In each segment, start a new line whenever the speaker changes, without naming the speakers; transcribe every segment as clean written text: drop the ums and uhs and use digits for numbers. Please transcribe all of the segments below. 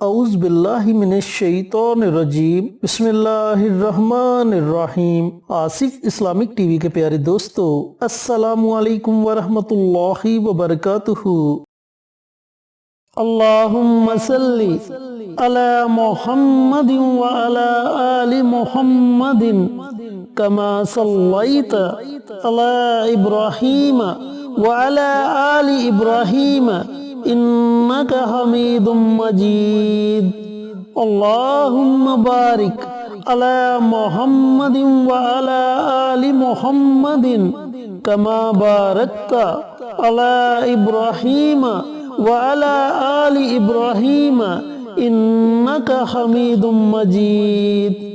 اعوذ باللہ من الشیطان الرجیم بسم اللہ الرحمن الرحیم۔ آصف اسلامک ٹی وی کے پیارے دوستو، السلام علیکم ورحمۃ اللہ وبرکاتہ۔ اللہم صلی علی محمد وعلی آل محمد کما صلیت علی ابراہیم وعلی آل ابراہیم انک حمید مجید۔ اللہم بارک علی محمد وعلی آل محمد کما بارکت علی ابراہیم وعلی آل ابراہیم انک حمید مجید۔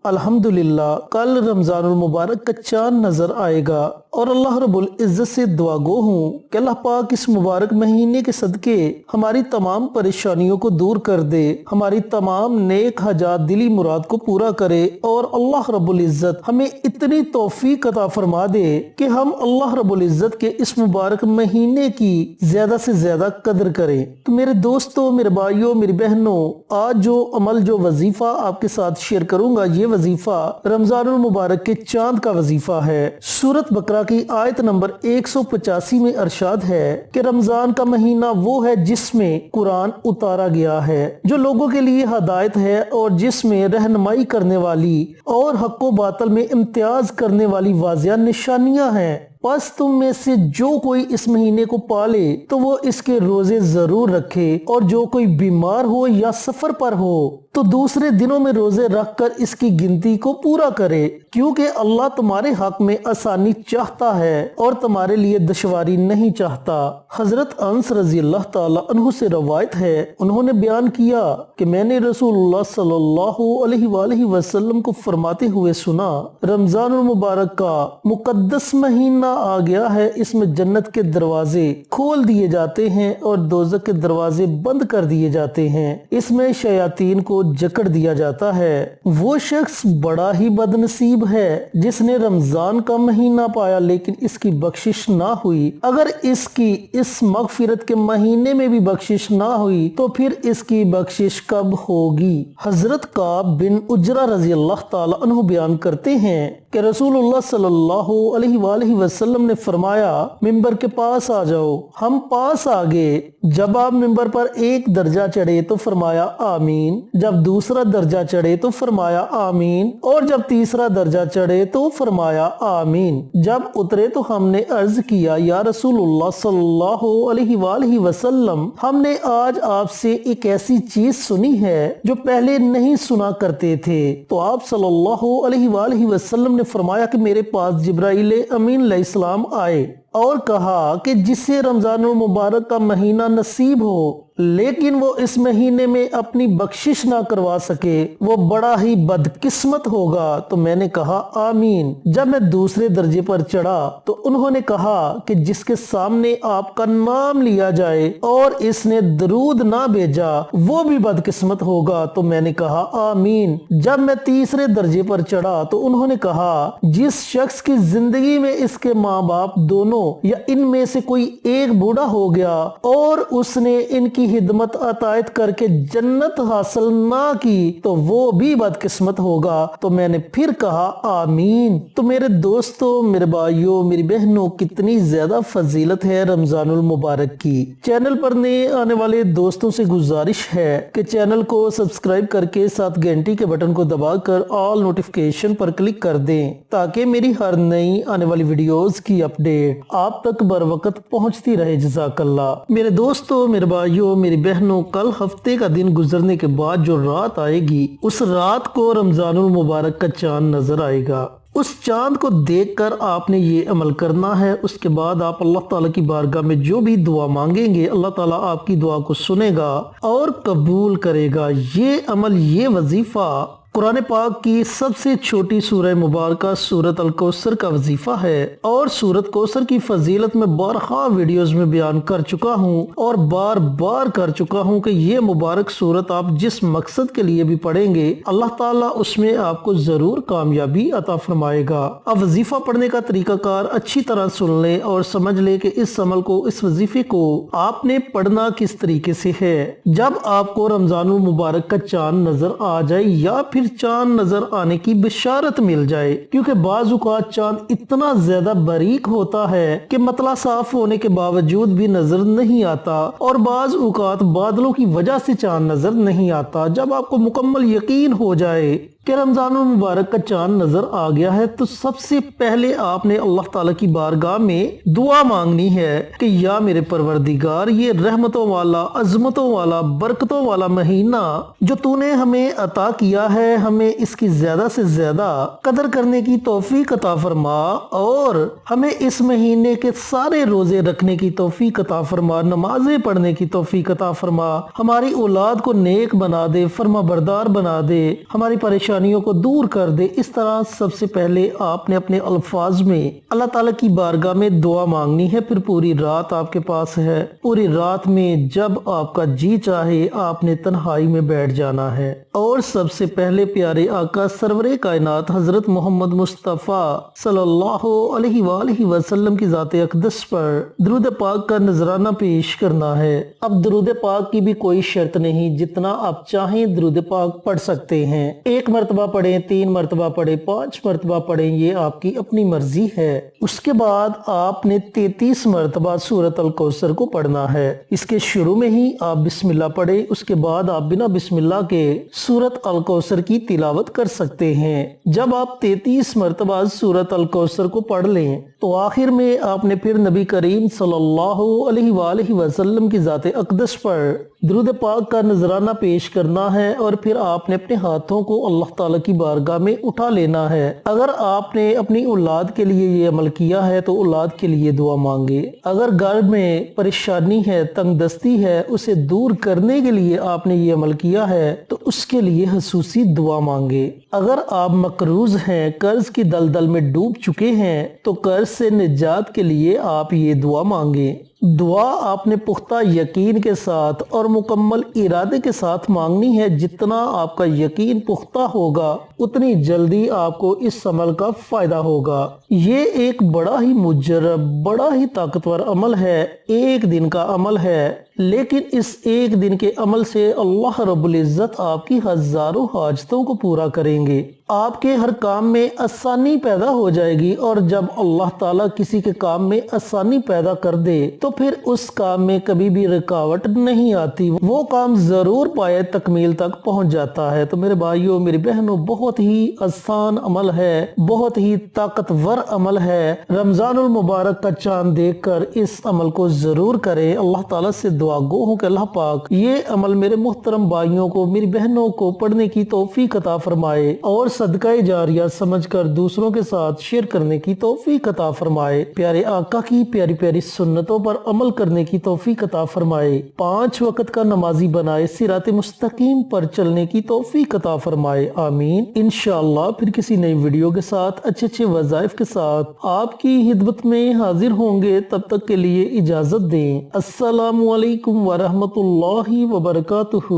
الحمدللہ، کل رمضان المبارک کا چاند نظر آئے گا اور اللہ رب العزت سے دعا گو ہوں کہ اللہ پاک اس مبارک مہینے کے صدقے ہماری تمام پریشانیوں کو دور کر دے، ہماری تمام نیک حاجات دلی مراد کو پورا کرے، اور اللہ رب العزت ہمیں اتنی توفیق عطا فرما دے کہ ہم اللہ رب العزت کے اس مبارک مہینے کی زیادہ سے زیادہ قدر کریں۔ تو میرے دوستوں، میرے بھائیوں، میری بہنوں، آج جو عمل، جو وظیفہ آپ کے ساتھ شیئر کروں گا، یہ وظیفہ رمضان المبارک کے چاند کا وظیفہ ہے۔ سورۃ بقرہ کی آیت نمبر 185 میں ارشاد ہے کہ رمضان کا مہینہ وہ ہے جس میں قرآن اتارا گیا ہے، جو لوگوں کے لیے ہدایت ہے اور جس میں رہنمائی کرنے والی اور حق و باطل میں امتیاز کرنے والی واضح نشانیاں ہیں۔ پس تم میں سے جو کوئی اس مہینے کو پالے تو وہ اس کے روزے ضرور رکھے، اور جو کوئی بیمار ہو یا سفر پر ہو تو دوسرے دنوں میں روزے رکھ کر اس کی گنتی کو پورا کرے، کیونکہ اللہ تمہارے حق میں آسانی چاہتا ہے اور تمہارے لیے دشواری نہیں چاہتا۔ حضرت انس رضی اللہ تعالی عنہ سے روایت ہے، انہوں نے بیان کیا کہ میں نے رسول اللہ صلی اللہ علیہ وآلہ وسلم کو فرماتے ہوئے سنا، رمضان المبارک کا مقدس مہینہ آ گیا ہے، اس میں جنت کے دروازے کھول دیے جاتے ہیں اور دوزخ کے دروازے بند کر دیے جاتے ہیں، اس میں شیاطین کو جکڑ دیا جاتا ہے۔ وہ شخص بڑا ہی بد نصیب ہے جس نے رمضان کا مہینہ پایا لیکن اس کی بخشش نہ ہوئی۔ اگر اس کی اس مغفرت کے مہینے میں بھی بخشش نہ ہوئی تو پھر اس کی بخشش کب ہوگی؟ حضرت کعب بن عجرہ رضی اللہ تعالی عنہ بیان کرتے ہیں کہ رسول اللہ صلی اللہ علیہ وآلہ وسلم نے فرمایا، ممبر کے پاس آ جاؤ۔ ہم پاس آ گئے۔ جب آپ ممبر پر ایک درجہ چڑھے تو فرمایا آمین، جب دوسرا درجہ چڑھے تو فرمایا آمین، اور جب تیسرا درجہ چڑھے تو فرمایا آمین۔ جب اترے تو ہم نے عرض کیا، یا رسول اللہ صلی اللہ علیہ وآلہ وسلم، ہم نے آج آپ سے ایک ایسی چیز سنی ہے جو پہلے نہیں سنا کرتے تھے۔ تو آپ صلی اللہ علیہ وآلہ وسلم نے فرمایا کہ میرے پاس جبرائیل امین علیہ السلام آئے اور کہا کہ جسے رمضان المبارک کا مہینہ نصیب ہو لیکن وہ اس مہینے میں اپنی بخشش نہ کروا سکے، وہ بڑا ہی بدقسمت ہوگا۔ تو میں نے کہا آمین۔ جب میں دوسرے درجے پر چڑھا تو انہوں نے کہا کہ جس کے سامنے آپ کا نام لیا جائے اور اس نے درود نہ بھیجا وہ بھی بدقسمت ہوگا۔ تو میں نے کہا آمین۔ جب میں تیسرے درجے پر چڑھا تو انہوں نے کہا جس شخص کی زندگی میں اس کے ماں باپ دونوں یا ان میں سے کوئی ایک بوڑھا ہو گیا اور اس نے ان کی خدمت عطایت کر کے جنت حاصل نہ کی تو وہ بھی بدقسمت ہوگا۔ تو میں نے پھر کہا آمین۔ تو میرے دوستوں، میرے بھائیوں، میری بہنوں، کتنی زیادہ فضیلت ہے رمضان المبارک کی۔ چینل پر نئے آنے والے دوستوں سے گزارش ہے کہ چینل کو سبسکرائب کر کے ساتھ گھنٹی کے بٹن کو دبا کر آل نوٹیفیکیشن پر کلک کر دیں تاکہ میری ہر نئی آنے والی ویڈیوز کی اپڈیٹ آپ تک بر وقت پہنچتی رہے۔ جزاک اللہ۔ میرے دوستوں، میرے بھائیوں، میری بہنوں، کل ہفتے کا دن گزرنے کے بعد جو رات آئے گی اس رات کو رمضان المبارک کا چاند نظر آئے گا۔ اس چاند کو دیکھ کر آپ نے یہ عمل کرنا ہے۔ اس کے بعد آپ اللہ تعالیٰ کی بارگاہ میں جو بھی دعا مانگیں گے اللہ تعالیٰ آپ کی دعا کو سنے گا اور قبول کرے گا۔ یہ عمل، یہ وظیفہ قرآن پاک کی سب سے چھوٹی سورہ مبارکہ سورۃ الکوثر کا وظیفہ ہے، اور سورۃ کوثر کی فضیلت میں بارہا ویڈیوز میں بیان کر چکا ہوں اور بار بار کر چکا ہوں کہ یہ مبارک سورت آپ جس مقصد کے لیے بھی پڑھیں گے اللہ تعالیٰ اس میں آپ کو ضرور کامیابی عطا فرمائے گا۔ اب وظیفہ پڑھنے کا طریقہ کار اچھی طرح سن لیں اور سمجھ لیں کہ اس عمل کو، اس وظیفے کو آپ نے پڑھنا کس طریقے سے ہے۔ جب آپ کو رمضان المبارک کا چاند نظر آ جائے یا پھر چاند نظر آنے کی بشارت مل جائے، کیونکہ بعض اوقات چاند اتنا زیادہ باریک ہوتا ہے کہ مطلع صاف ہونے کے باوجود بھی نظر نہیں آتا، اور بعض اوقات بادلوں کی وجہ سے چاند نظر نہیں آتا۔ جب آپ کو مکمل یقین ہو جائے کہ رمضان المبارک کا چاند نظر آ گیا ہے، تو سب سے پہلے آپ نے اللہ تعالیٰ کی بارگاہ میں دعا مانگنی ہے کہ یا میرے پروردگار، یہ رحمتوں والا، عظمتوں والا، برکتوں والا مہینہ جو تو نے ہمیں عطا کیا ہے، ہمیں اس کی زیادہ سے زیادہ قدر کرنے کی توفیق عطا فرما، اور ہمیں اس مہینے کے سارے روزے رکھنے کی توفیق عطا فرما، نمازیں پڑھنے کی توفیق عطا فرما، ہماری اولاد کو نیک بنا دے، فرما بردار بنا دے، ہماری پریشانیوں کو دور کر دے۔ اس طرح سب سے پہلے آپ نے اپنے الفاظ میں اللہ تعالیٰ کی بارگاہ میں دعا مانگنی ہے۔ پھر پوری رات آپ کے پاس ہے، پوری رات میں جب آپ کا جی چاہے آپ نے تنہائی میں بیٹھ جانا ہے، اور سب سے پہلے پیارے آقا سرور کائنات حضرت محمد مصطفیٰ صلی اللہ علیہ وآلہ وسلم کی ذات اقدس پر درود پاک کا نذرانہ پیش کرنا ہے۔ اب درود پاک کی بھی کوئی شرط نہیں، جتنا آپ چاہیں درود پاک پڑھ سکتے ہیں، 1 مرتبہ پڑھیں، 3 مرتبہ پڑھیں، 5 مرتبہ پڑھیں، یہ آپ کی اپنی مرضی ہے۔ اس کے بعد آپ نے 33 مرتبہ سورۃ الکوثر کو پڑھنا ہے۔ اس کے شروع میں ہی آپ بسم اللہ پڑھیں، اس کے بعد آپ بنا بسم اللہ کے سورۃ الکوثر کی تلاوت کر سکتے ہیں۔ جب آپ 33 مرتبہ سورۃ الکوثر کو پڑھ لیں تو آخر میں آپ نے پھر نبی کریم صلی اللہ علیہ وآلہ وسلم کی ذات اقدس پر درود پاک کا نذرانہ پیش کرنا ہے، اور پھر آپ نے اپنے ہاتھوں کو اللہ تعالیٰ کی بارگاہ میں اٹھا لینا ہے۔ اگر آپ نے اپنی اولاد کے لیے یہ عمل کیا ہے تو اولاد کے لیے دعا مانگے۔ اگر گھر میں پریشانی ہے، تنگ دستی ہے، اسے دور کرنے کے لیے آپ نے یہ عمل کیا ہے تو اس کے لیے خصوصی دعا مانگے۔ اگر آپ مقروض ہیں، قرض کی دلدل میں ڈوب چکے ہیں، تو قرض سے نجات کے لیے آپ یہ دعا مانگیں۔ دعا آپ نے پختہ یقین کے ساتھ اور مکمل ارادے کے ساتھ مانگنی ہے۔ جتنا آپ کا یقین پختہ ہوگا اتنی جلدی آپ کو اس عمل کا فائدہ ہوگا۔ یہ ایک بڑا ہی مجرب، بڑا ہی طاقتور عمل ہے، 1 دن کا عمل ہے، لیکن اس 1 دن کے عمل سے اللہ رب العزت آپ کی ہزاروں حاجتوں کو پورا کریں گے۔ آپ کے ہر کام میں آسانی پیدا ہو جائے گی، اور جب اللہ تعالیٰ کسی کے کام میں آسانی پیدا کر دے تو پھر اس کام میں کبھی بھی رکاوٹ نہیں آتی، وہ کام ضرور پائے تکمیل تک پہنچ جاتا ہے۔ تو میرے بھائیوں، میری بہنوں، بہت ہی آسان عمل ہے، بہت ہی طاقتور عمل ہے۔ رمضان المبارک کا چاند دیکھ کر اس عمل کو ضرور کریں۔ اللہ تعالیٰ سے دعا گو ہوں کہ اللہ پاک یہ عمل میرے محترم بھائیوں کو، میری بہنوں کو پڑھنے کی توفیق عطا فرمائے، اور صدقہ جاریہ سمجھ کر دوسروں کے ساتھ شیئر کرنے کی توفیق عطا فرمائے۔ پیارے آقا کی پیاری پیاری سنتوں پر عمل کرنے کی توفیق عطا فرمائے، 5 وقت کا نمازی بنائے، صراط مستقیم پر چلنے کی توفیق عطا فرمائے، آمین۔ انشاءاللہ پھر کسی نئی ویڈیو کے ساتھ، اچھے وظائف کے ساتھ آپ کی خدمت میں حاضر ہوں گے۔ تب تک کے لیے اجازت دیں۔ السلام علیکم ورحمۃ اللہ وبرکاتہ۔